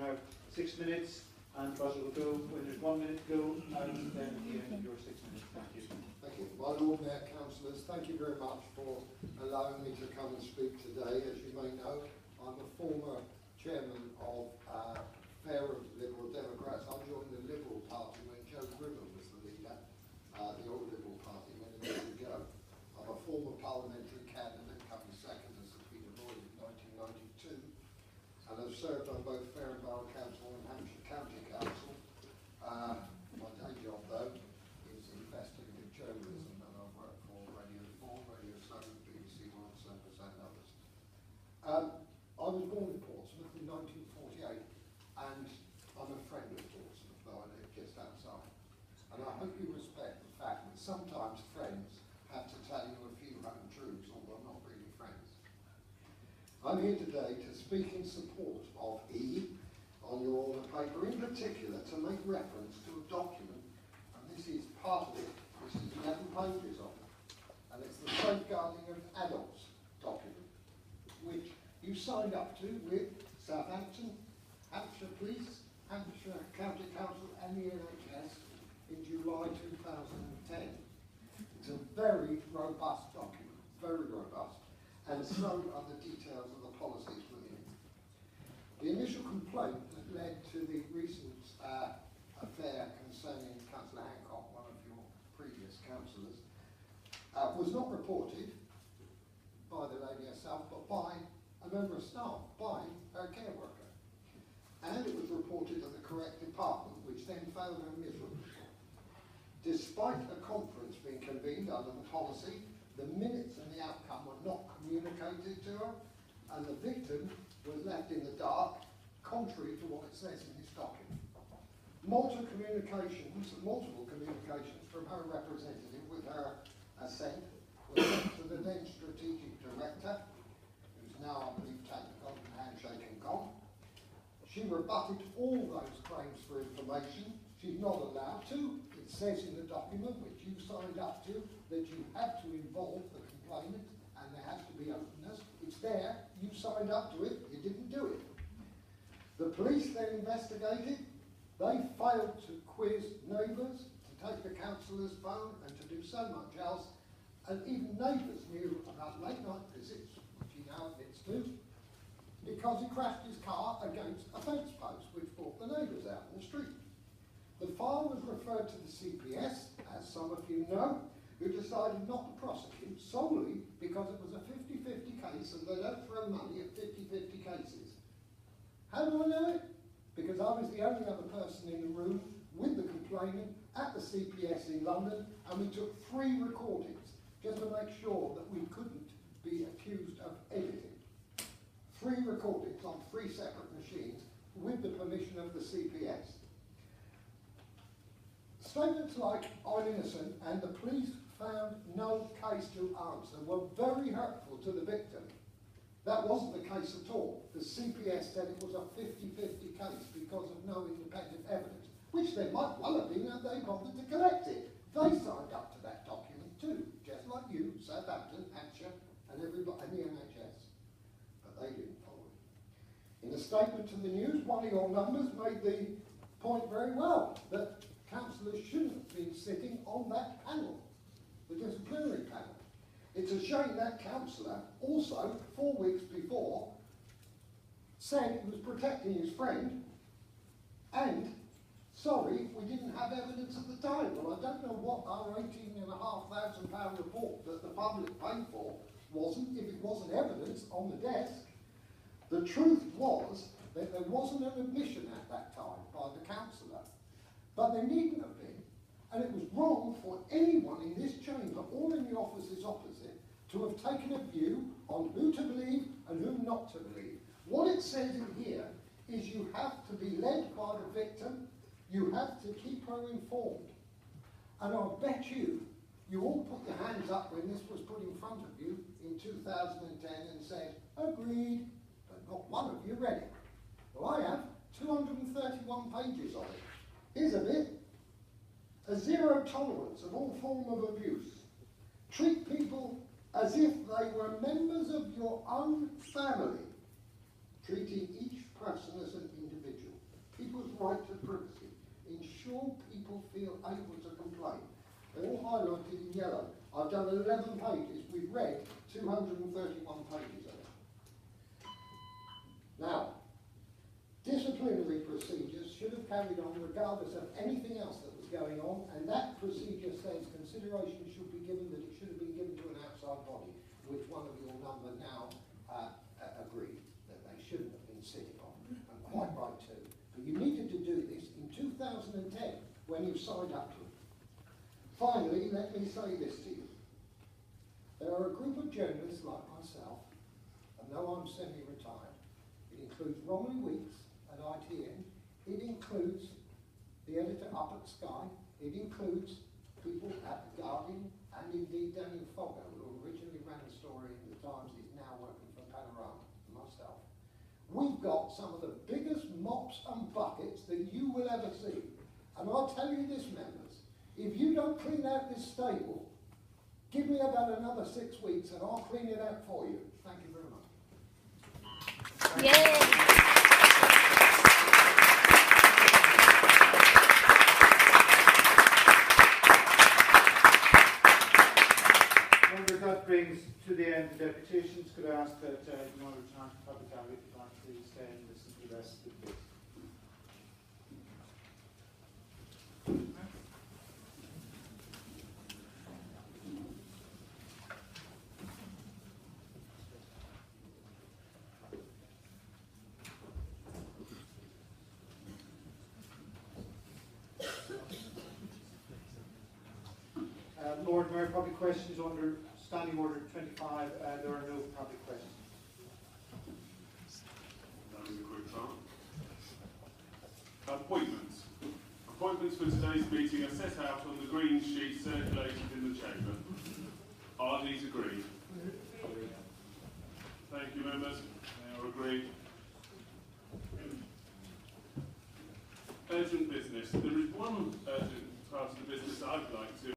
have 6 minutes, and the buzzer will go when there's 1 minute to go, and then at the end of your 6 minutes. Thank you. Thank you. My Lord Mayor, councillors, thank you very much for allowing me to come and speak today. As you may know, I'm a former chairman of Fair of Liberal Democrats. I joined the Liberal Party when Joe Griffin was the leader, the old Liberal Party many years ago. I'm a former parliamentary candidate, coming second as Sir Peter Lloyd in 1992, and I've served on both Fair and Borough Council and Hampshire County Council. My day job, though, is investigative journalism, and I've worked for Radio 4, Radio 7, BBC World Service, and others. I was born in Portsmouth in 1948, and I'm a friend of Portsmouth, though I live just outside. And I hope you respect the fact that sometimes friends have to tell you a few untruths, although not really friends. I'm here today to speak in support of E on your order paper, in particular to make reference to a document, and this is part of it, this is 11 pages of it, and it's the Safeguarding of Adults document, which you signed up to with Southampton, Hampshire Police, Hampshire County Council and the NHS in July 2010. It's a very robust document, very robust, and so are the details of the policies within it. The initial complaint that led to the recent affair concerning Councillor Hancock, one of your previous councillors, was not reported by the lady herself, but by a member of staff, by her care worker. And it was reported to the correct department, which then failed her miserably. Despite a conference being convened under the policy, the minutes and the outcome were not communicated to her, and the victim was left in the dark, contrary to what it says in this document. Multiple communications from her representative with her assent were sent to the then strategic director, who's now, I believe, taken the golden handshake and gone. She rebutted all those claims for information. She's not allowed to. It says in the document, which you signed up to, that you have to involve the complainant and there has to be openness. It's there. You signed up to it. You didn't do it. The police then investigated. They failed to quiz neighbours, to take the councillor's phone and to do so much else. And even neighbours knew about late night visits, which he now admits to, because he crashed his car against a fence post, which brought the neighbours out in the street. The file was referred to the CPS, as some of you know, who decided not to prosecute solely because it was a 50-50 case and they don't throw money at 50-50 cases. How do I know it? Because I was the only other person in the room with the complainant at the CPS in London, and we took 3 recordings just to make sure that we couldn't be accused of editing. 3 recordings on 3 separate machines with the permission of the CPS. Statements like, I'm innocent, and the police found no case to answer were very hurtful to the victim. That wasn't the case at all. The CPS said it was a 50-50 case because of no independent evidence, which there might well have been had they bothered to collect it. They signed up to that document too, just like you, Southampton, Hampshire, and everybody, and the NHS. But they didn't follow it. In a statement to the news, one of your numbers made the point very well, that councillors shouldn't have been sitting on that panel, the disciplinary panel. It's a shame that councillor also, 4 weeks before, said he was protecting his friend, and, sorry, we didn't have evidence at the time. Well, I don't know what our £18,500 report that the public paid for wasn't, if it wasn't evidence on the desk. The truth was that there wasn't an admission at that time by the councillor, but there needn't have been. And it was wrong for anyone in this chamber or in the offices opposite to have taken a view on who to believe and who not to believe. What it says in here is you have to be led by the victim, you have to keep her informed. And I'll bet you all put your hands up when this was put in front of you in 2010 and said, agreed, but not one of you read it. Well, I have 231 pages of it. Here's a bit. A zero tolerance of all form of abuse. Treat people as if they were members of your own family, treating each person as an individual. right to privacy. Ensure people feel able to complain. All highlighted in yellow. I've done 11 pages. We've read 231 pages of it. Now, disciplinary procedures should have carried on regardless of anything else that was going on, and that procedure says consideration should be given that it should have been given to an outside body, which one of your number now agreed that they shouldn't have been sitting on, and quite right too. But you needed to do this in 2010 when you signed up to it. Finally, let me say this to you. There are a group of journalists like myself, and though I'm semi-retired, it includes Romilly Weeks at ITN, it includes the editor up at Sky, it includes people at The Guardian, and indeed Daniel Fogger, who originally ran the story in the Times, is now working for Panorama, and myself. We've got some of the biggest mops and buckets that you will ever see. And I'll tell you this, members, if you don't clean out this stable, give me about another 6 weeks and I'll clean it out for you. Thank you very much. Yay! Members, that brings to the end the deputations. Could I ask that you want to return to public gallery if you'd like to stay and listen to the rest of the debate? Lord Mayor, public questions under Standing Order 25. There are no public questions. That was a quick time. Appointments. Appointments for today's meeting are set out on the green sheet circulated in the chamber. Are these agreed? Thank you, members. They are agreed. Urgent business. There is one urgent part of the business I'd like to